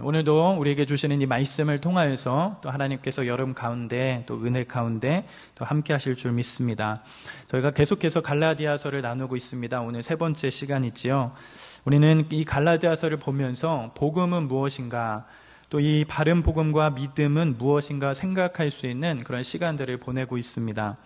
오늘도 우리에게 주시는 이 말씀을 통하여서 또 하나님께서 여름 가운데 또 은혜 가운데 또 함께 하실 줄 믿습니다. 저희가 계속해서 갈라디아서를 나누고 있습니다. 오늘 세 번째 시간이지요. 우리는 이 갈라디아서를 보면서 복음은 무엇인가, 또 이 바른 복음과 믿음은 무엇인가 생각할 수 있는 그런 시간들을 보내고 있습니다.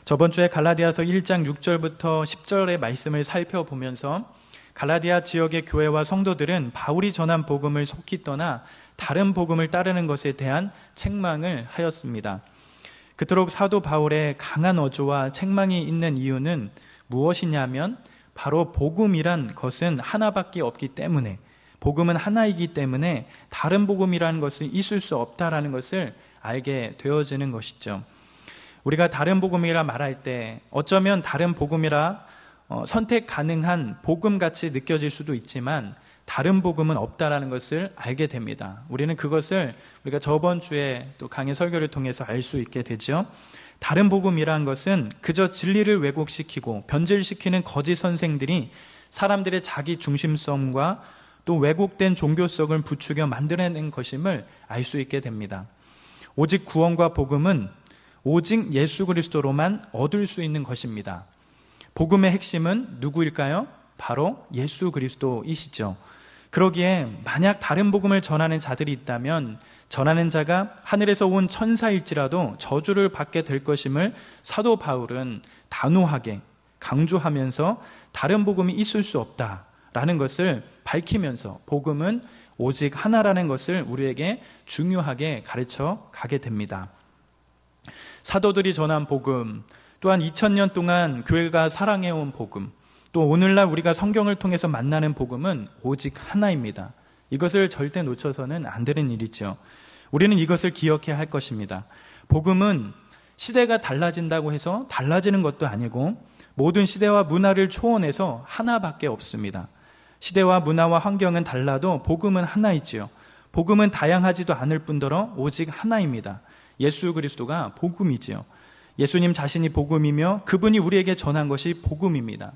저번 주에 갈라디아서 1장 6절부터 10절의 말씀을 살펴보면서 갈라디아 지역의 교회와 성도들은 바울이 전한 복음을 속히 떠나 다른 복음을 따르는 것에 대한 책망을 하였습니다. 그토록 사도 바울의 강한 어조와 책망이 있는 이유는 무엇이냐면 바로 복음이란 것은 하나밖에 없기 때문에, 복음은 하나이기 때문에 다른 복음이라는 것은 있을 수 없다라는 것을 알게 되어지는 것이죠. 우리가 다른 복음이라 말할 때 어쩌면 다른 복음이라 선택 가능한 복음같이 느껴질 수도 있지만 다른 복음은 없다라는 것을 알게 됩니다. 우리는 그것을 우리가 저번 주에 또 강의 설교를 통해서 알 수 있게 되죠. 다른 복음이라는 것은 그저 진리를 왜곡시키고 변질시키는 거짓 선생들이 사람들의 자기 중심성과 또 왜곡된 종교성을 부추겨 만들어낸 것임을 알 수 있게 됩니다. 오직 구원과 복음은 오직 예수 그리스도로만 얻을 수 있는 것입니다. 복음의 핵심은 누구일까요? 바로 예수 그리스도이시죠. 그러기에 만약 다른 복음을 전하는 자들이 있다면 전하는 자가 하늘에서 온 천사일지라도 저주를 받게 될 것임을 사도 바울은 단호하게 강조하면서 다른 복음이 있을 수 없다라는 것을 밝히면서 복음은 오직 하나라는 것을 우리에게 중요하게 가르쳐 가게 됩니다. 사도들이 전한 복음, 또한 2000년 동안 교회가 사랑해온 복음, 또 오늘날 우리가 성경을 통해서 만나는 복음은 오직 하나입니다. 이것을 절대 놓쳐서는 안 되는 일이죠. 우리는 이것을 기억해야 할 것입니다. 복음은 시대가 달라진다고 해서 달라지는 것도 아니고 모든 시대와 문화를 초월해서 하나밖에 없습니다. 시대와 문화와 환경은 달라도 복음은 하나이지요. 복음은 다양하지도 않을 뿐더러 오직 하나입니다. 예수 그리스도가 복음이지요. 예수님 자신이 복음이며 그분이 우리에게 전한 것이 복음입니다.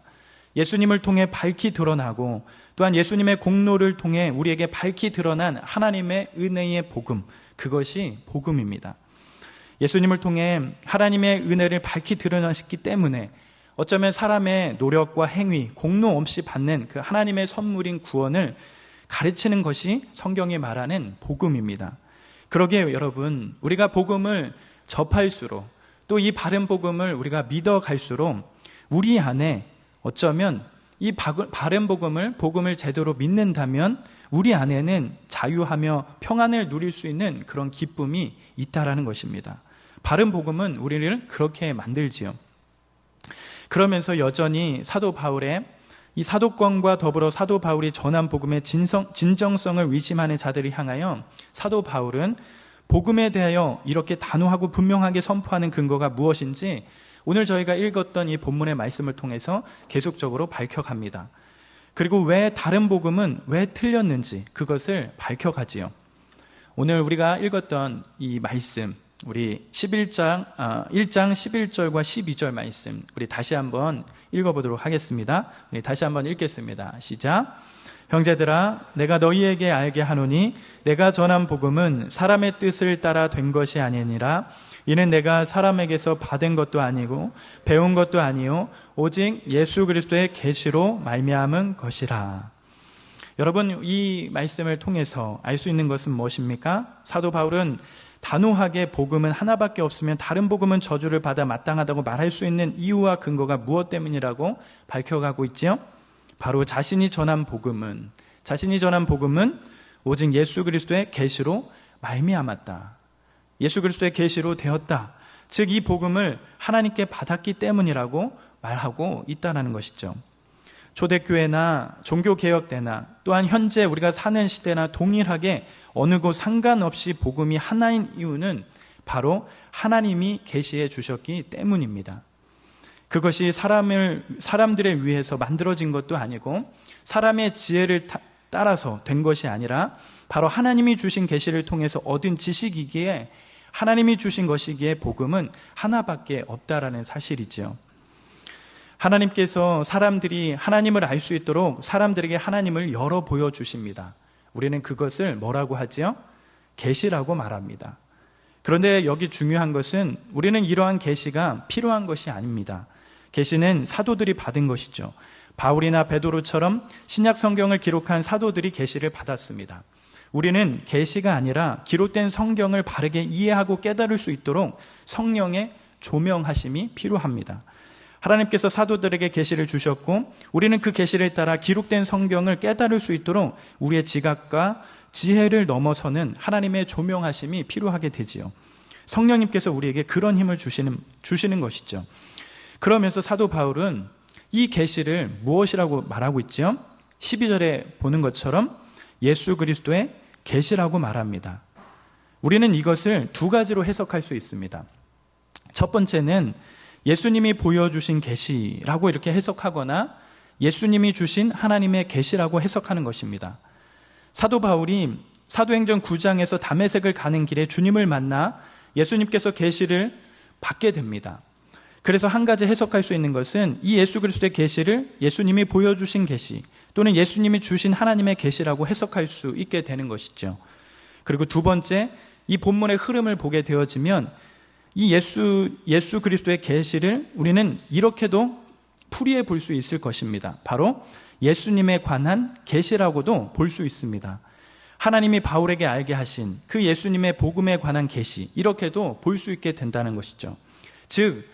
예수님을 통해 밝히 드러나고 또한 예수님의 공로를 통해 우리에게 밝히 드러난 하나님의 은혜의 복음, 그것이 복음입니다. 예수님을 통해 하나님의 은혜를 밝히 드러나셨기 때문에 어쩌면 사람의 노력과 행위, 공로 없이 받는 그 하나님의 선물인 구원을 가르치는 것이 성경이 말하는 복음입니다. 그러기에 여러분, 우리가 복음을 접할수록 또 이 바른 복음을 우리가 믿어갈수록 우리 안에 어쩌면 이 바른 복음을 제대로 믿는다면 우리 안에는 자유하며 평안을 누릴 수 있는 그런 기쁨이 있다라는 것입니다. 바른 복음은 우리를 그렇게 만들지요. 그러면서 여전히 사도 바울의 이 사도권과 더불어 사도 바울이 전한 복음의 진정성을 의심하는 자들을 향하여 사도 바울은 복음에 대하여 이렇게 단호하고 분명하게 선포하는 근거가 무엇인지 오늘 저희가 읽었던 이 본문의 말씀을 통해서 계속적으로 밝혀갑니다. 그리고 왜 다른 복음은 왜 틀렸는지 그것을 밝혀가지요. 오늘 우리가 읽었던 이 말씀, 우리 1장 11절과 12절 말씀, 우리 다시 한번 읽어보도록 하겠습니다. 우리 다시 한번 읽겠습니다. 시작. 형제들아, 내가 너희에게 알게 하노니 내가 전한 복음은 사람의 뜻을 따라 된 것이 아니니라. 이는 내가 사람에게서 받은 것도 아니고 배운 것도 아니요 오직 예수 그리스도의 계시로 말미암은 것이라. 여러분, 이 말씀을 통해서 알 수 있는 것은 무엇입니까? 사도 바울은 단호하게 복음은 하나밖에 없으면 다른 복음은 저주를 받아 마땅하다고 말할 수 있는 이유와 근거가 무엇 때문이라고 밝혀가고 있죠? 바로 자신이 전한 복음은 오직 예수 그리스도의 계시로 말미암았다. 예수 그리스도의 계시로 되었다. 즉 이 복음을 하나님께 받았기 때문이라고 말하고 있다는 것이죠. 초대교회나 종교개혁 때나 또한 현재 우리가 사는 시대나 동일하게 어느 곳 상관없이 복음이 하나인 이유는 바로 하나님이 계시해 주셨기 때문입니다. 그것이 사람들에 의해서 만들어진 것도 아니고 사람의 지혜를 따라서 된 것이 아니라 바로 하나님이 주신 계시를 통해서 얻은 지식이기에 하나님이 주신 것이기에 복음은 하나밖에 없다라는 사실이죠. 하나님께서 사람들이 하나님을 알 수 있도록 사람들에게 하나님을 열어 보여주십니다. 우리는 그것을 뭐라고 하지요? 계시라고 말합니다. 그런데 여기 중요한 것은 우리는 이러한 계시가 필요한 것이 아닙니다. 계시는 사도들이 받은 것이죠. 바울이나 베드로처럼 신약 성경을 기록한 사도들이 계시를 받았습니다. 우리는 계시가 아니라 기록된 성경을 바르게 이해하고 깨달을 수 있도록 성령의 조명하심이 필요합니다. 하나님께서 사도들에게 계시를 주셨고 우리는 그 계시를 따라 기록된 성경을 깨달을 수 있도록 우리의 지각과 지혜를 넘어서는 하나님의 조명하심이 필요하게 되지요. 성령님께서 우리에게 그런 힘을 주시는 것이죠. 그러면서 사도 바울은 이 계시를 무엇이라고 말하고 있죠? 12절에 보는 것처럼 예수 그리스도의 계시라고 말합니다. 우리는 이것을 두 가지로 해석할 수 있습니다. 첫 번째는 예수님이 보여주신 계시라고 이렇게 해석하거나 예수님이 주신 하나님의 계시라고 해석하는 것입니다. 사도 바울이 사도행전 9장에서 다메섹을 가는 길에 주님을 만나 예수님께서 계시를 받게 됩니다. 그래서 한 가지 해석할 수 있는 것은 이 예수 그리스도의 계시를 예수님이 보여주신 계시 또는 예수님이 주신 하나님의 계시라고 해석할 수 있게 되는 것이죠. 그리고 두 번째, 이 본문의 흐름을 보게 되어지면 이 예수 그리스도의 계시를 우리는 이렇게도 풀이해 볼 수 있을 것입니다. 바로 예수님에 관한 계시라고도 볼 수 있습니다. 하나님이 바울에게 알게 하신 그 예수님의 복음에 관한 계시, 이렇게도 볼 수 있게 된다는 것이죠. 즉,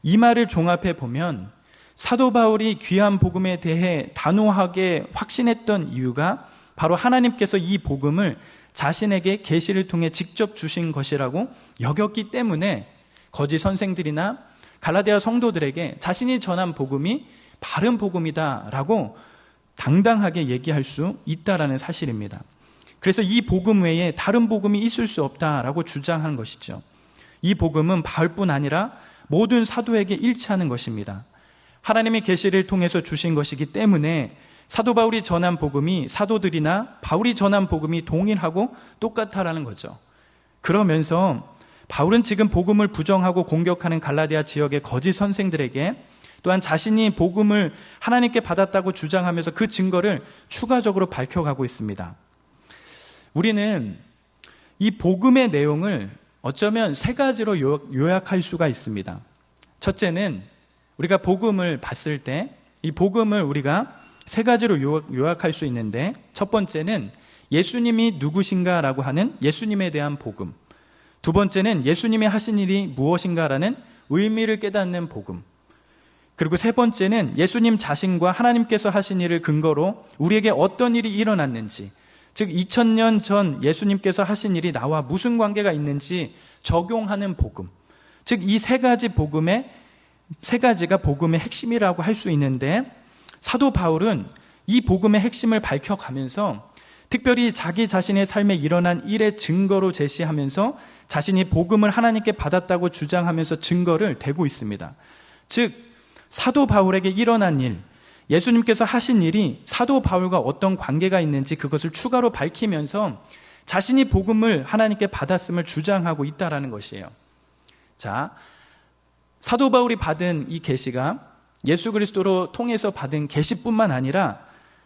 이 말을 종합해 보면 사도 바울이 귀한 복음에 대해 단호하게 확신했던 이유가 바로 하나님께서 이 복음을 자신에게 계시를 통해 직접 주신 것이라고 여겼기 때문에 거짓 선생들이나 갈라디아 성도들에게 자신이 전한 복음이 바른 복음이다라고 당당하게 얘기할 수 있다라는 사실입니다. 그래서 이 복음 외에 다른 복음이 있을 수 없다라고 주장한 것이죠. 이 복음은 바울뿐 아니라 모든 사도에게 일치하는 것입니다. 하나님의 계시를 통해서 주신 것이기 때문에 사도 바울이 전한 복음이 사도들이나 바울이 전한 복음이 동일하고 똑같다라는 거죠. 그러면서 바울은 지금 복음을 부정하고 공격하는 갈라디아 지역의 거짓 선생들에게 또한 자신이 복음을 하나님께 받았다고 주장하면서 그 증거를 추가적으로 밝혀가고 있습니다. 우리는 이 복음의 내용을 어쩌면 세 가지로 요약할 수가 있습니다. 첫째는 우리가 복음을 봤을 때 이 복음을 우리가 세 가지로 요약할 수 있는데, 첫 번째는 예수님이 누구신가라고 하는 예수님에 대한 복음, 두 번째는 예수님이 하신 일이 무엇인가라는 의미를 깨닫는 복음, 그리고 세 번째는 예수님 자신과 하나님께서 하신 일을 근거로 우리에게 어떤 일이 일어났는지, 즉 2000년 전 예수님께서 하신 일이 나와 무슨 관계가 있는지 적용하는 복음, 즉 이 세 가지가 복음의 핵심이라고 할 수 있는데, 사도 바울은 이 복음의 핵심을 밝혀가면서 특별히 자기 자신의 삶에 일어난 일의 증거로 제시하면서 자신이 복음을 하나님께 받았다고 주장하면서 증거를 대고 있습니다. 즉 사도 바울에게 일어난 일, 예수님께서 하신 일이 사도 바울과 어떤 관계가 있는지 그것을 추가로 밝히면서 자신이 복음을 하나님께 받았음을 주장하고 있다는 것이에요. 자, 사도 바울이 받은 이 계시가 예수 그리스도로 통해서 받은 계시뿐만 아니라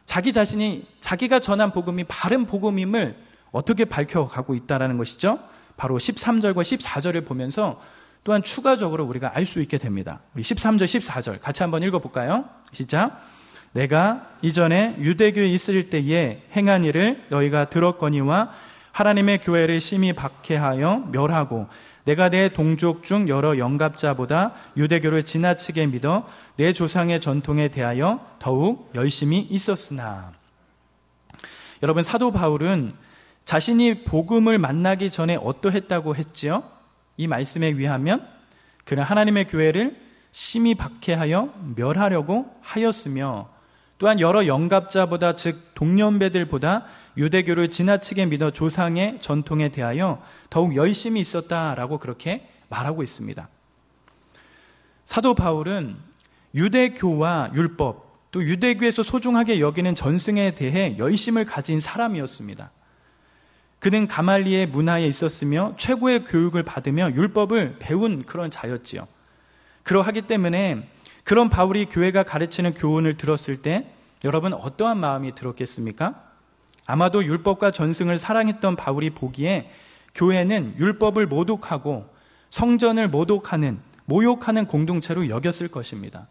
자기 자신이 자기가 전한 복음이 바른 복음임을 어떻게 밝혀가고 있다는 것이죠. 바로 13절과 14절을 보면서 또한 추가적으로 우리가 알 수 있게 됩니다. 우리 13절, 14절 같이 한번 읽어볼까요? 시작. 내가 이전에 유대교에 있을 때에 행한 일을 너희가 들었거니와 하나님의 교회를 심히 박해하여 멸하고 내가 내 동족 중 여러 영갑자보다 유대교를 지나치게 믿어 내 조상의 전통에 대하여 더욱 열심히 있었으나. 여러분, 사도 바울은 자신이 복음을 만나기 전에 어떠했다고 했지요? 이 말씀에 의하면 그는 하나님의 교회를 심히 박해하여 멸하려고 하였으며, 또한 여러 영갑자보다, 즉 동년배들보다 유대교를 지나치게 믿어 조상의 전통에 대하여 더욱 열심히 있었다라고 그렇게 말하고 있습니다. 사도 바울은 유대교와 율법, 또 유대교에서 소중하게 여기는 전승에 대해 열심을 가진 사람이었습니다. 그는 가말리의 문화에 있었으며 최고의 교육을 받으며 율법을 배운 그런 자였지요. 그러하기 때문에 그런 바울이 교회가 가르치는 교훈을 들었을 때 여러분 어떠한 마음이 들었겠습니까? 아마도 율법과 전승을 사랑했던 바울이 보기에 교회는 율법을 모독하고 성전을 모욕하는 공동체로 여겼을 것입니다.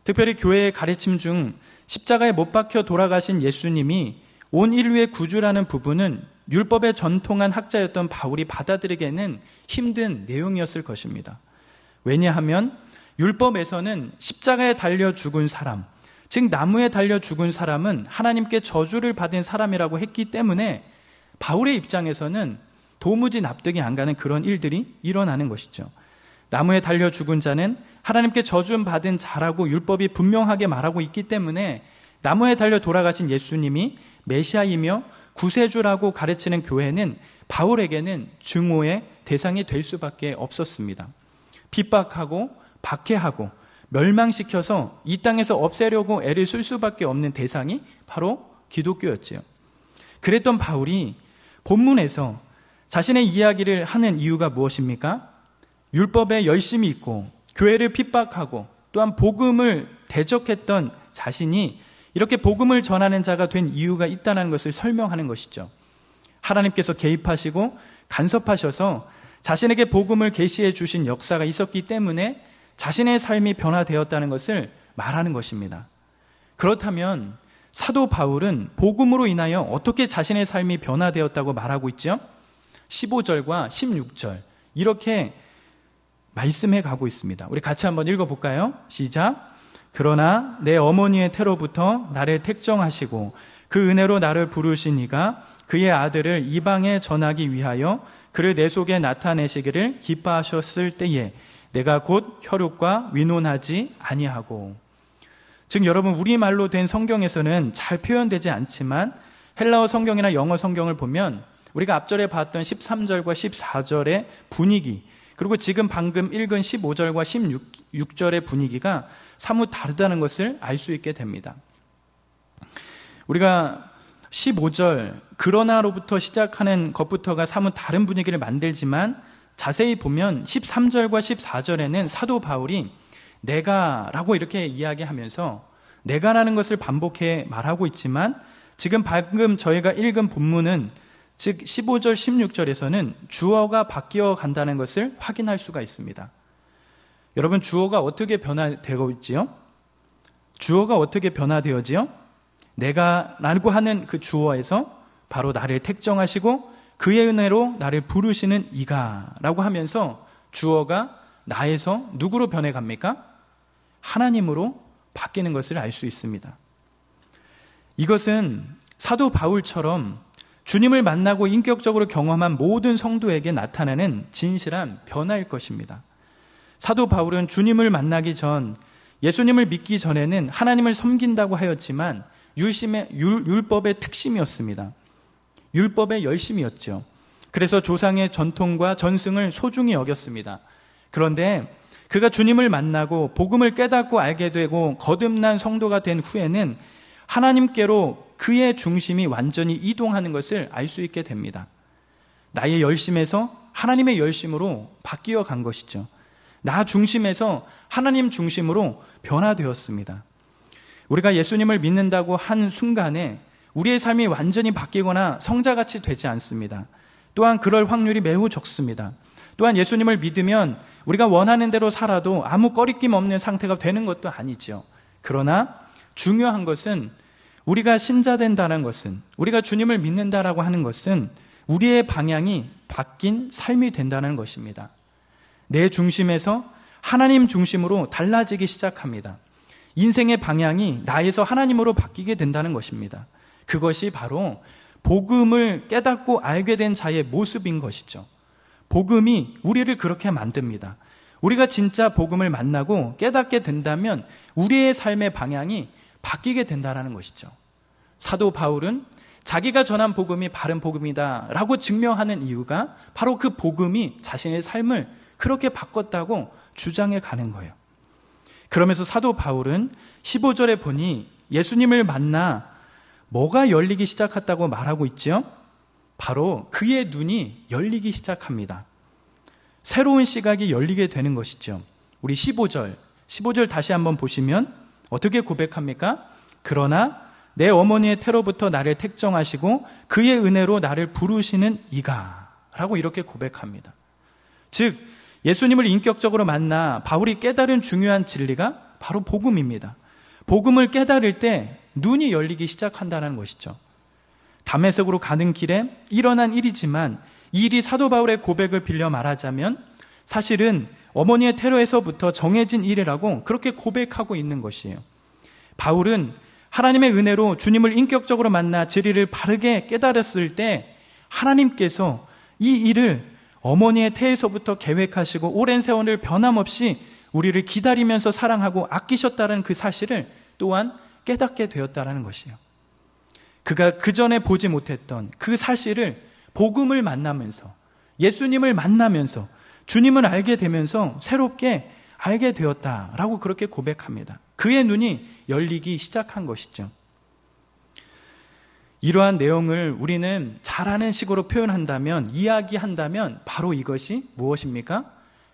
특별히 교회의 가르침 중 십자가에 못 박혀 돌아가신 예수님이 온 인류의 구주라는 부분은 율법에 전통한 학자였던 바울이 받아들이기에는 힘든 내용이었을 것입니다. 왜냐하면 율법에서는 십자가에 달려 죽은 사람, 즉 나무에 달려 죽은 사람은 하나님께 저주를 받은 사람이라고 했기 때문에 바울의 입장에서는 도무지 납득이 안 가는 그런 일들이 일어나는 것이죠. 나무에 달려 죽은 자는 하나님께 저주 받은 자라고 율법이 분명하게 말하고 있기 때문에 나무에 달려 돌아가신 예수님이 메시아이며 구세주라고 가르치는 교회는 바울에게는 증오의 대상이 될 수밖에 없었습니다. 핍박하고 박해하고 멸망시켜서 이 땅에서 없애려고 애를 쓸 수밖에 없는 대상이 바로 기독교였지요. 그랬던 바울이 본문에서 자신의 이야기를 하는 이유가 무엇입니까? 율법에 열심히 있고 교회를 핍박하고 또한 복음을 대적했던 자신이 이렇게 복음을 전하는 자가 된 이유가 있다는 것을 설명하는 것이죠. 하나님께서 개입하시고 간섭하셔서 자신에게 복음을 계시해 주신 역사가 있었기 때문에 자신의 삶이 변화되었다는 것을 말하는 것입니다. 그렇다면 사도 바울은 복음으로 인하여 어떻게 자신의 삶이 변화되었다고 말하고 있죠? 15절과 16절 이렇게 말씀해 가고 있습니다. 우리 같이 한번 읽어볼까요? 시작. 그러나 내 어머니의 태로부터 나를 택정하시고 그 은혜로 나를 부르신 이가 그의 아들을 이방에 전하기 위하여 그를 내 속에 나타내시기를 기뻐하셨을 때에 내가 곧 혈육과 위논하지 아니하고. 즉 여러분, 우리말로 된 성경에서는 잘 표현되지 않지만 헬라어 성경이나 영어 성경을 보면 우리가 앞절에 봤던 13절과 14절의 분위기, 그리고 지금 방금 읽은 15절과 16절의 분위기가 사뭇 다르다는 것을 알 수 있게 됩니다. 우리가 15절 그러나로부터 시작하는 것부터가 사뭇 다른 분위기를 만들지만 자세히 보면 13절과 14절에는 사도 바울이 내가라고 이렇게 이야기하면서 내가라는 것을 반복해 말하고 있지만 지금 방금 저희가 읽은 본문은 즉 15절 16절에서는 주어가 바뀌어 간다는 것을 확인할 수가 있습니다. 여러분, 주어가 어떻게 변화되고 있지요? 주어가 어떻게 변화되어지요? 내가라고 하는 그 주어에서 바로 나를 택정하시고 그의 은혜로 나를 부르시는 이가 라고 하면서 주어가 나에서 누구로 변해갑니까? 하나님으로 바뀌는 것을 알 수 있습니다. 이것은 사도 바울처럼 주님을 만나고 인격적으로 경험한 모든 성도에게 나타나는 진실한 변화일 것입니다. 사도 바울은 주님을 만나기 전, 예수님을 믿기 전에는 하나님을 섬긴다고 하였지만 율법의 특심이었습니다. 율법의 열심이었죠. 그래서 조상의 전통과 전승을 소중히 여겼습니다. 그런데 그가 주님을 만나고 복음을 깨닫고 알게 되고 거듭난 성도가 된 후에는 하나님께로 그의 중심이 완전히 이동하는 것을 알 수 있게 됩니다. 나의 열심에서 하나님의 열심으로 바뀌어 간 것이죠. 나 중심에서 하나님 중심으로 변화되었습니다. 우리가 예수님을 믿는다고 한 순간에 우리의 삶이 완전히 바뀌거나 성자같이 되지 않습니다. 또한 그럴 확률이 매우 적습니다. 또한 예수님을 믿으면 우리가 원하는 대로 살아도 아무 꺼리낌 없는 상태가 되는 것도 아니죠. 그러나 중요한 것은 우리가 신자된다는 것은, 우리가 주님을 믿는다라고 하는 것은 우리의 방향이 바뀐 삶이 된다는 것입니다. 내 중심에서 하나님 중심으로 달라지기 시작합니다. 인생의 방향이 나에서 하나님으로 바뀌게 된다는 것입니다. 그것이 바로 복음을 깨닫고 알게 된 자의 모습인 것이죠. 복음이 우리를 그렇게 만듭니다. 우리가 진짜 복음을 만나고 깨닫게 된다면 우리의 삶의 방향이 바뀌게 된다는 것이죠. 사도 바울은 자기가 전한 복음이 바른 복음이다 라고 증명하는 이유가 바로 그 복음이 자신의 삶을 그렇게 바꿨다고 주장해 가는 거예요. 그러면서 사도 바울은 15절에 보니 예수님을 만나 뭐가 열리기 시작했다고 말하고 있죠? 바로 그의 눈이 열리기 시작합니다. 새로운 시각이 열리게 되는 것이죠. 우리 15절 다시 한번 보시면 어떻게 고백합니까? 그러나 내 어머니의 태로부터 나를 택정하시고 그의 은혜로 나를 부르시는 이가 라고 이렇게 고백합니다. 즉 예수님을 인격적으로 만나 바울이 깨달은 중요한 진리가 바로 복음입니다. 복음을 깨달을 때 눈이 열리기 시작한다는 것이죠. 다메섹으로 가는 길에 일어난 일이지만 이 일이 사도 바울의 고백을 빌려 말하자면 사실은 어머니의 태로에서부터 정해진 일이라고 그렇게 고백하고 있는 것이에요. 바울은 하나님의 은혜로 주님을 인격적으로 만나 진리를 바르게 깨달았을 때 하나님께서 이 일을 어머니의 태에서부터 계획하시고 오랜 세월을 변함없이 우리를 기다리면서 사랑하고 아끼셨다는 그 사실을 또한 깨닫게 되었다는 것이에요. 그가 그전에 보지 못했던 그 사실을 복음을 만나면서 예수님을 만나면서 주님을 알게 되면서 새롭게 알게 되었다라고 그렇게 고백합니다. 그의 눈이 열리기 시작한 것이죠. 이러한 내용을 우리는 잘하는 식으로 표현한다면, 이야기한다면 바로 이것이 무엇입니까?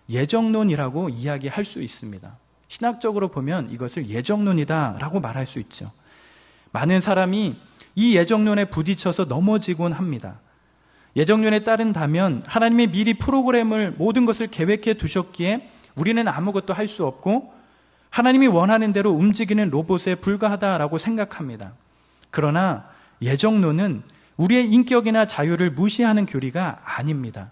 예정론이라고 이야기할 수 있습니다. 신학적으로 보면 이것을 예정론이다라고 말할 수 있죠. 많은 사람이 이 예정론에 부딪혀서 넘어지곤 합니다. 예정론에 따른다면 하나님이 미리 프로그램을 모든 것을 계획해 두셨기에 우리는 아무것도 할 수 없고 하나님이 원하는 대로 움직이는 로봇에 불과하다라고 생각합니다. 그러나 예정론은 우리의 인격이나 자유를 무시하는 교리가 아닙니다.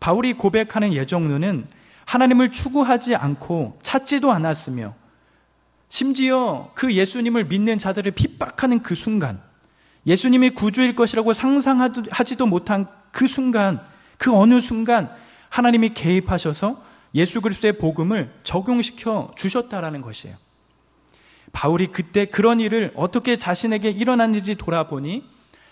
바울이 고백하는 예정론은 하나님을 추구하지 않고 찾지도 않았으며 심지어 그 예수님을 믿는 자들을 핍박하는 그 순간, 예수님이 구주일 것이라고 상상하지도 못한 그 순간, 그 어느 순간 하나님이 개입하셔서 예수 그리스도의 복음을 적용시켜 주셨다라는 것이에요. 바울이 그때 그런 일을 어떻게 자신에게 일어났는지 돌아보니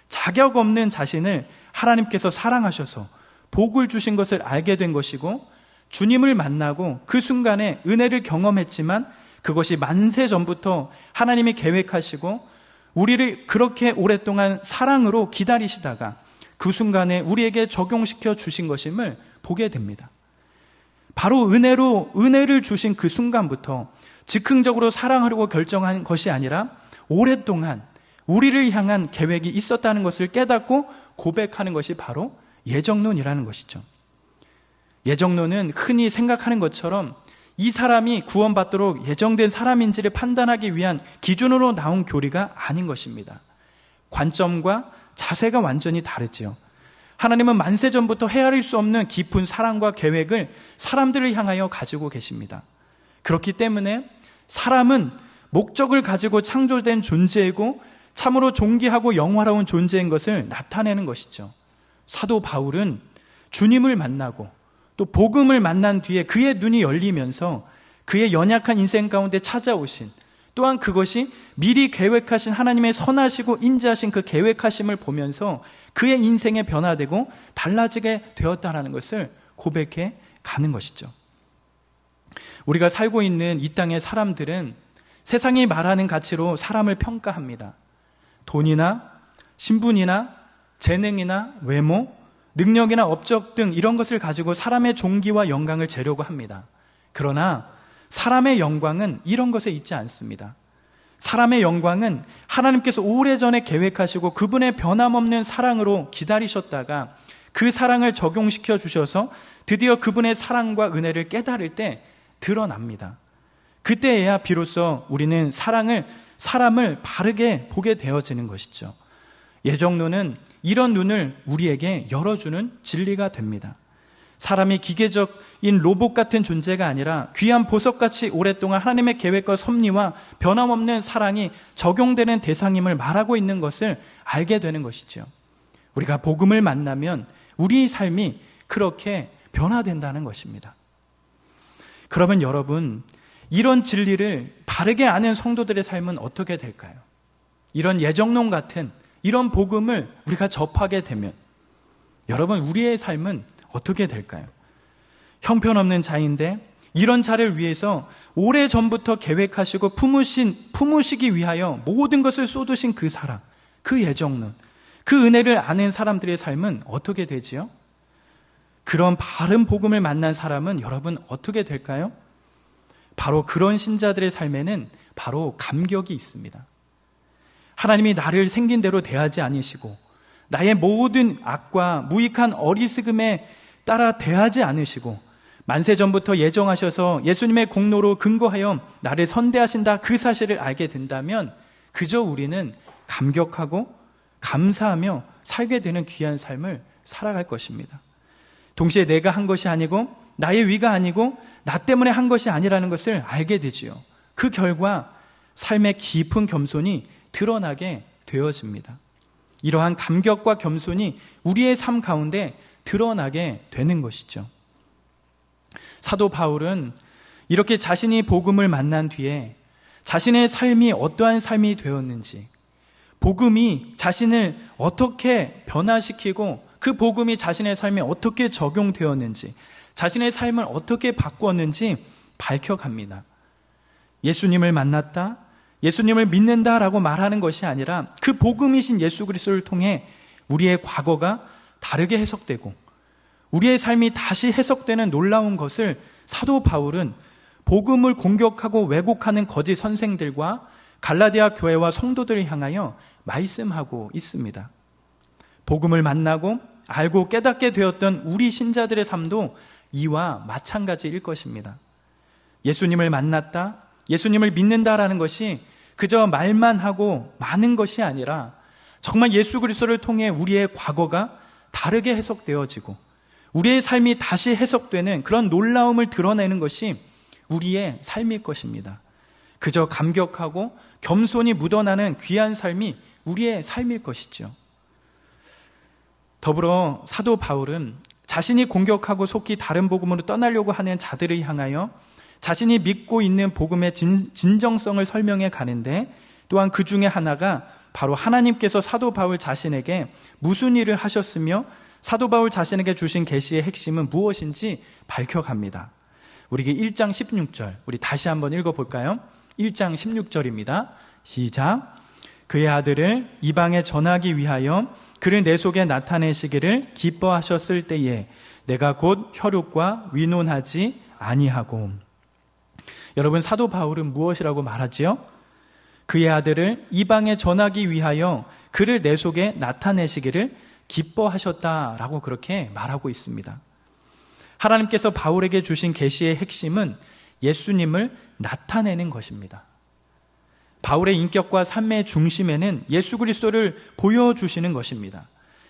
자격 없는 자신을 하나님께서 사랑하셔서 복을 주신 것을 알게 된 것이고, 주님을 만나고 그 순간에 은혜를 경험했지만 그것이 만세 전부터 하나님이 계획하시고 우리를 그렇게 오랫동안 사랑으로 기다리시다가 그 순간에 우리에게 적용시켜 주신 것임을 보게 됩니다. 바로 은혜를 주신 그 순간부터 즉흥적으로 사랑하려고 결정한 것이 아니라 오랫동안 우리를 향한 계획이 있었다는 것을 깨닫고 고백하는 것이 바로 예정론이라는 것이죠. 예정론은 흔히 생각하는 것처럼 이 사람이 구원받도록 예정된 사람인지를 판단하기 위한 기준으로 나온 교리가 아닌 것입니다. 관점과 자세가 완전히 다르지요. 하나님은 만세전부터 헤아릴 수 없는 깊은 사랑과 계획을 사람들을 향하여 가지고 계십니다. 그렇기 때문에 사람은 목적을 가지고 창조된 존재이고 참으로 존귀하고 영화로운 존재인 것을 나타내는 것이죠. 사도 바울은 주님을 만나고 또 복음을 만난 뒤에 그의 눈이 열리면서 그의 연약한 인생 가운데 찾아오신, 또한 그것이 미리 계획하신 하나님의 선하시고 인자하신 그 계획하심을 보면서 그의 인생에 변화되고 달라지게 되었다는 것을 고백해 가는 것이죠. 우리가 살고 있는 이 땅의 사람들은 세상이 말하는 가치로 사람을 평가합니다. 돈이나 신분이나 재능이나 외모, 능력이나 업적 등 이런 것을 가지고 사람의 존귀와 영광을 재려고 합니다. 그러나 사람의 영광은 이런 것에 있지 않습니다. 사람의 영광은 하나님께서 오래전에 계획하시고 그분의 변함없는 사랑으로 기다리셨다가 그 사랑을 적용시켜 주셔서 드디어 그분의 사랑과 은혜를 깨달을 때 드러납니다. 그때에야 비로소 우리는 사람을 바르게 보게 되어지는 것이죠. 예정론은 이런 눈을 우리에게 열어주는 진리가 됩니다. 사람이 기계적인 로봇 같은 존재가 아니라 귀한 보석같이 오랫동안 하나님의 계획과 섭리와 변함없는 사랑이 적용되는 대상임을 말하고 있는 것을 알게 되는 것이죠. 우리가 복음을 만나면 우리 삶이 그렇게 변화된다는 것입니다. 그러면 여러분, 이런 진리를 바르게 아는 성도들의 삶은 어떻게 될까요? 이런 예정론 같은 이런 복음을 우리가 접하게 되면 여러분, 우리의 삶은 어떻게 될까요? 형편없는 자인데 이런 자를 위해서 오래전부터 계획하시고 품으시기 위하여 모든 것을 쏟으신 그 사랑, 그 예정론, 그 은혜를 아는 사람들의 삶은 어떻게 되지요? 그런 바른 복음을 만난 사람은 여러분 어떻게 될까요? 바로 그런 신자들의 삶에는 바로 감격이 있습니다. 하나님이 나를 생긴 대로 대하지 않으시고 나의 모든 악과 무익한 어리석음에 따라 대하지 않으시고 만세 전부터 예정하셔서 예수님의 공로로 근거하여 나를 선대하신다, 그 사실을 알게 된다면 그저 우리는 감격하고 감사하며 살게 되는 귀한 삶을 살아갈 것입니다. 동시에 내가 한 것이 아니고 나의 위가 아니고 나 때문에 한 것이 아니라는 것을 알게 되지요. 그 결과 삶의 깊은 겸손이 드러나게 되어집니다. 이러한 감격과 겸손이 우리의 삶 가운데 드러나게 되는 것이죠. 사도 바울은 이렇게 자신이 복음을 만난 뒤에 자신의 삶이 어떠한 삶이 되었는지, 복음이 자신을 어떻게 변화시키고 그 복음이 자신의 삶에 어떻게 적용되었는지, 자신의 삶을 어떻게 바꾸었는지 밝혀갑니다. 예수님을 만났다, 예수님을 믿는다라고 말하는 것이 아니라 그 복음이신 예수 그리스도를 통해 우리의 과거가 다르게 해석되고 우리의 삶이 다시 해석되는 놀라운 것을 사도 바울은 복음을 공격하고 왜곡하는 거짓 선생들과 갈라디아 교회와 성도들을 향하여 말씀하고 있습니다. 복음을 만나고 알고 깨닫게 되었던 우리 신자들의 삶도 이와 마찬가지일 것입니다. 예수님을 만났다, 예수님을 믿는다라는 것이 그저 말만 하고 많은 것이 아니라 정말 예수 그리스도를 통해 우리의 과거가 다르게 해석되어지고 우리의 삶이 다시 해석되는 그런 놀라움을 드러내는 것이 우리의 삶일 것입니다. 그저 감격하고 겸손이 묻어나는 귀한 삶이 우리의 삶일 것이죠. 더불어 사도 바울은 자신이 공격하고 속히 다른 복음으로 떠나려고 하는 자들을 향하여 자신이 믿고 있는 복음의 진정성을 설명해 가는데, 또한 그 중에 하나가 바로 하나님께서 사도 바울 자신에게 무슨 일을 하셨으며 사도 바울 자신에게 주신 계시의 핵심은 무엇인지 밝혀갑니다. 우리에게 1장 16절, 우리 다시 한번 읽어볼까요? 1장 16절입니다. 시작. 그의 아들을 이방에 전하기 위하여 그를 내 속에 나타내시기를 기뻐하셨을 때에 내가 곧 혈육과 위논하지 아니하고. 여러분, 사도 바울은 무엇이라고 말하지요? 그의 아들을 이방에 전하기 위하여 그를 내 속에 나타내시기를 기뻐하셨다라고 그렇게 말하고 있습니다. 하나님께서 바울에게 주신 계시의 핵심은 예수님을 나타내는 것입니다. 바울의 인격과 삶의 중심에는 예수 그리스도를 보여주시는 것입니다.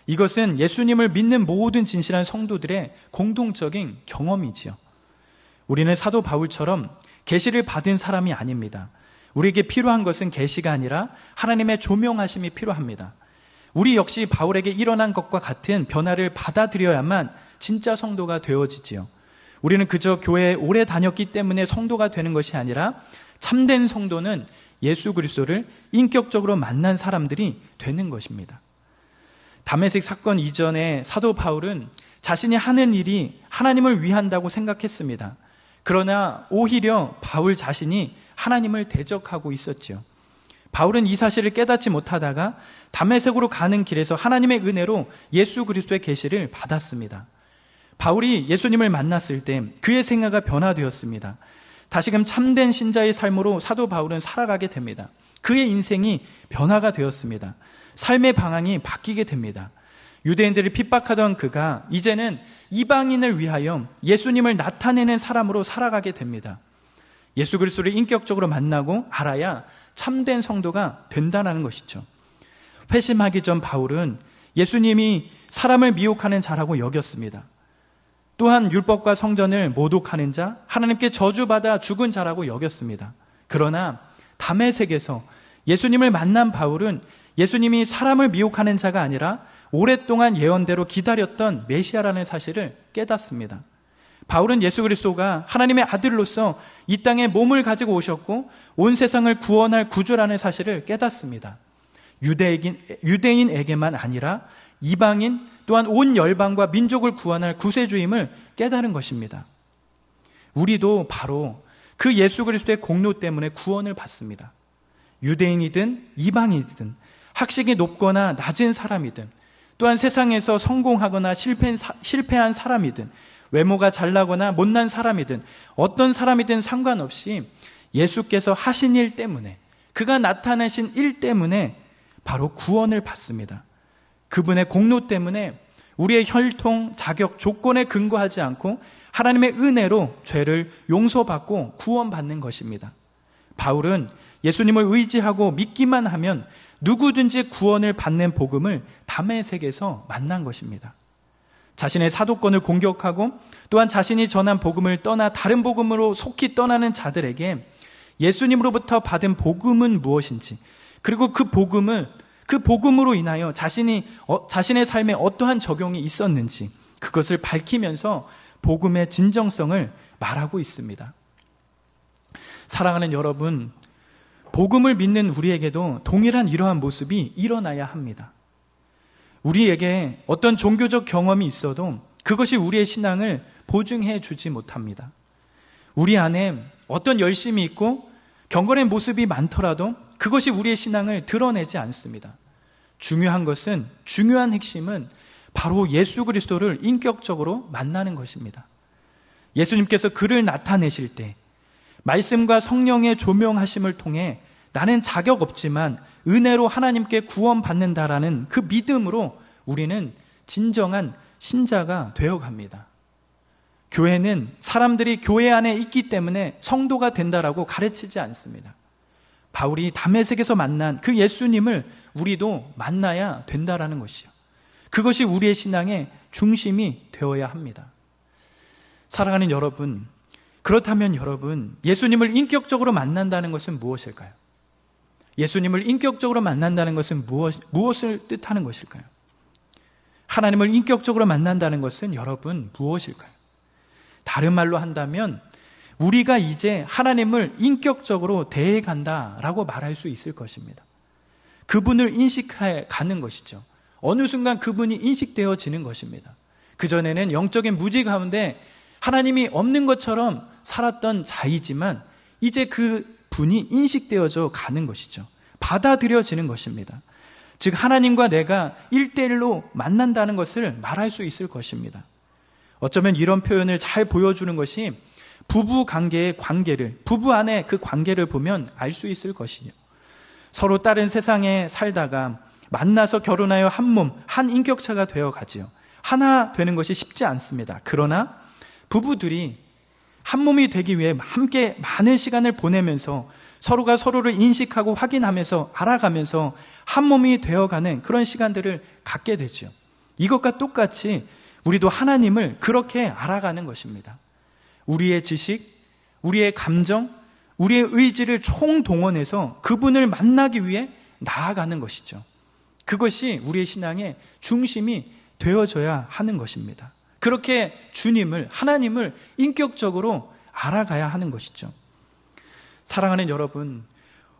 이것은 예수님을 믿는 모든 진실한 성도들의 공동적인 경험이지요. 우리는 사도 바울처럼 계시를 받은 사람이 아닙니다. 우리에게 필요한 것은 계시가 아니라 하나님의 조명하심이 필요합니다. 우리 역시 바울에게 일어난 것과 같은 변화를 받아들여야만 진짜 성도가 되어지지요. 우리는 그저 교회에 오래 다녔기 때문에 성도가 되는 것이 아니라 참된 성도는 예수 그리스도를 인격적으로 만난 사람들이 되는 것입니다. 다메섹 사건 이전에 사도 바울은 자신이 하는 일이 하나님을 위한다고 생각했습니다. 그러나 오히려 바울 자신이 하나님을 대적하고 있었죠. 바울은 이 사실을 깨닫지 못하다가 다메섹으로 가는 길에서 하나님의 은혜로 예수 그리스도의 계시를 받았습니다. 바울이 예수님을 만났을 때 그의 생애가 변화되었습니다. 다시금 참된 신자의 삶으로 사도 바울은 살아가게 됩니다. 그의 인생이 변화가 되었습니다. 삶의 방향이 바뀌게 됩니다. 유대인들을 핍박하던 그가 이제는 이방인을 위하여 예수님을 나타내는 사람으로 살아가게 됩니다. 예수 그리스도를 인격적으로 만나고 알아야 참된 성도가 된다는 것이죠. 회심하기 전 바울은 예수님이 사람을 미혹하는 자라고 여겼습니다. 또한 율법과 성전을 모독하는 자, 하나님께 저주받아 죽은 자라고 여겼습니다. 그러나 다메섹에서 예수님을 만난 바울은 예수님이 사람을 미혹하는 자가 아니라 오랫동안 예언대로 기다렸던 메시아라는 사실을 깨닫습니다. 바울은 예수 그리스도가 하나님의 아들로서 이 땅에 몸을 가지고 오셨고 온 세상을 구원할 구주라는 사실을 깨닫습니다. 유대인에게만 아니라 이방인 또한 온 열방과 민족을 구원할 구세주임을 깨달은 것입니다. 우리도 바로 그 예수 그리스도의 공로 때문에 구원을 받습니다. 유대인이든 이방인이든 학식이 높거나 낮은 사람이든 또한 세상에서 성공하거나 실패한 사람이든 외모가 잘나거나 못난 사람이든 어떤 사람이든 상관없이 예수께서 하신 일 때문에, 그가 나타내신 일 때문에 바로 구원을 받습니다. 그분의 공로 때문에 우리의 혈통, 자격, 조건에 근거하지 않고 하나님의 은혜로 죄를 용서받고 구원받는 것입니다. 바울은 예수님을 의지하고 믿기만 하면 누구든지 구원을 받는 복음을 다메섹에서 만난 것입니다. 자신의 사도권을 공격하고 또한 자신이 전한 복음을 떠나 다른 복음으로 속히 떠나는 자들에게 예수님으로부터 받은 복음은 무엇인지, 그리고 그 복음으로 인하여 자신의 삶에 어떠한 적용이 있었는지 그것을 밝히면서 복음의 진정성을 말하고 있습니다. 사랑하는 여러분, 복음을 믿는 우리에게도 동일한 이러한 모습이 일어나야 합니다. 우리에게 어떤 종교적 경험이 있어도 그것이 우리의 신앙을 보증해 주지 못합니다. 우리 안에 어떤 열심이 있고 경건의 모습이 많더라도 그것이 우리의 신앙을 드러내지 않습니다. 중요한 핵심은 바로 예수 그리스도를 인격적으로 만나는 것입니다. 예수님께서 그를 나타내실 때 말씀과 성령의 조명하심을 통해 나는 자격 없지만 은혜로 하나님께 구원받는다라는 그 믿음으로 우리는 진정한 신자가 되어갑니다. 교회는 사람들이 교회 안에 있기 때문에 성도가 된다라고 가르치지 않습니다. 바울이 다메섹에서 만난 그 예수님을 우리도 만나야 된다라는 것이요. 그것이 우리의 신앙의 중심이 되어야 합니다. 사랑하는 여러분, 그렇다면 여러분, 예수님을 인격적으로 만난다는 것은 무엇일까요? 예수님을 인격적으로 만난다는 것은 무엇을 뜻하는 것일까요? 하나님을 인격적으로 만난다는 것은 여러분 무엇일까요? 다른 말로 한다면 우리가 이제 하나님을 인격적으로 대해간다라고 말할 수 있을 것입니다. 그분을 인식해 가는 것이죠. 어느 순간 그분이 인식되어지는 것입니다. 그전에는 영적인 무지 가운데 하나님이 없는 것처럼 살았던 자이지만 이제 그 분이 인식되어져 가는 것이죠. 받아들여지는 것입니다. 즉 하나님과 내가 1대1로 만난다는 것을 말할 수 있을 것입니다. 어쩌면 이런 표현을 잘 보여주는 것이 부부 관계의 관계를, 부부 안에 그 관계를 보면 알 수 있을 것이요. 서로 다른 세상에 살다가 만나서 결혼하여 한 몸, 한 인격체가 되어 가지요. 하나 되는 것이 쉽지 않습니다. 그러나 부부들이 한 몸이 되기 위해 함께 많은 시간을 보내면서 서로가 서로를 인식하고 확인하면서 알아가면서 한 몸이 되어가는 그런 시간들을 갖게 되죠. 이것과 똑같이 우리도 하나님을 그렇게 알아가는 것입니다. 우리의 지식, 우리의 감정, 우리의 의지를 총동원해서 그분을 만나기 위해 나아가는 것이죠. 그것이 우리의 신앙의 중심이 되어져야 하는 것입니다. 그렇게 주님을, 하나님을 인격적으로 알아가야 하는 것이죠. 사랑하는 여러분,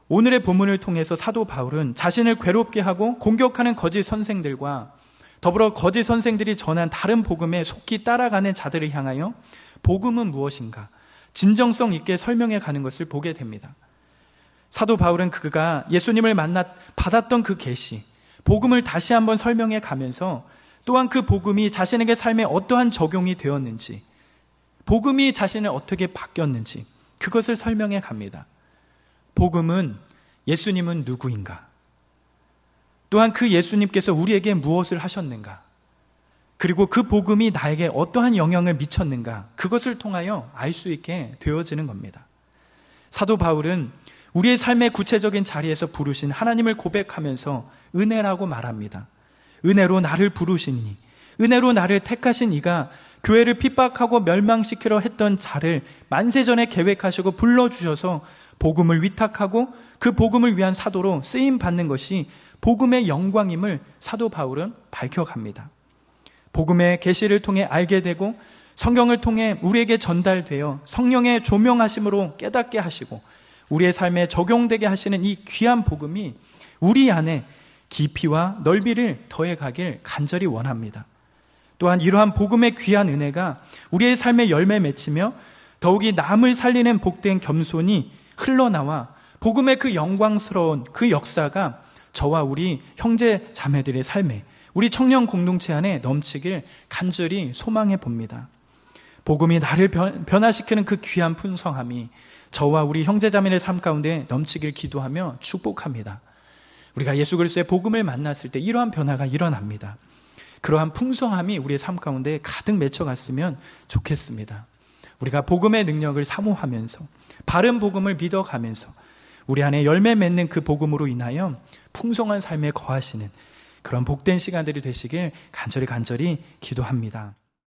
오늘의 본문을 통해서 사도 바울은 자신을 괴롭게 하고 공격하는 거짓 선생들과 더불어 거짓 선생들이 전한 다른 복음에 속히 따라가는 자들을 향하여 복음은 무엇인가 진정성 있게 설명해 가는 것을 보게 됩니다. 사도 바울은 그가 예수님을 받았던 그 계시, 복음을 다시 한번 설명해 가면서 또한 그 복음이 자신에게 삶에 어떠한 적용이 되었는지, 복음이 자신을 어떻게 바뀌었는지 그것을 설명해 갑니다. 복음은 예수님은 누구인가? 또한 그 예수님께서 우리에게 무엇을 하셨는가? 그리고 그 복음이 나에게 어떠한 영향을 미쳤는가? 그것을 통하여 알 수 있게 되어지는 겁니다. 사도 바울은 우리의 삶의 구체적인 자리에서 부르신 하나님을 고백하면서 은혜라고 말합니다. 은혜로 나를 부르시니, 은혜로 나를 택하신 이가 교회를 핍박하고 멸망시키려 했던 자를 만세전에 계획하시고 불러주셔서 복음을 위탁하고 그 복음을 위한 사도로 쓰임받는 것이 복음의 영광임을 사도 바울은 밝혀갑니다. 복음의 계시를 통해 알게 되고 성경을 통해 우리에게 전달되어 성령의 조명하심으로 깨닫게 하시고 우리의 삶에 적용되게 하시는 이 귀한 복음이 우리 안에 깊이와 넓이를 더해가길 간절히 원합니다. 또한 이러한 복음의 귀한 은혜가 우리의 삶에 열매 맺히며 더욱이 남을 살리는 복된 겸손이 흘러나와 복음의 그 영광스러운 그 역사가 저와 우리 형제 자매들의 삶에, 우리 청년 공동체 안에 넘치길 간절히 소망해 봅니다. 복음이 나를 변화시키는 그 귀한 풍성함이 저와 우리 형제 자매의 삶 가운데 넘치길 기도하며 축복합니다. 우리가 예수 그리스도의 복음을 만났을 때 이러한 변화가 일어납니다. 그러한 풍성함이 우리의 삶 가운데 가득 맺혀갔으면 좋겠습니다. 우리가 복음의 능력을 사모하면서 바른 복음을 믿어가면서 우리 안에 열매 맺는 그 복음으로 인하여 풍성한 삶에 거하시는 그런 복된 시간들이 되시길 간절히 기도합니다.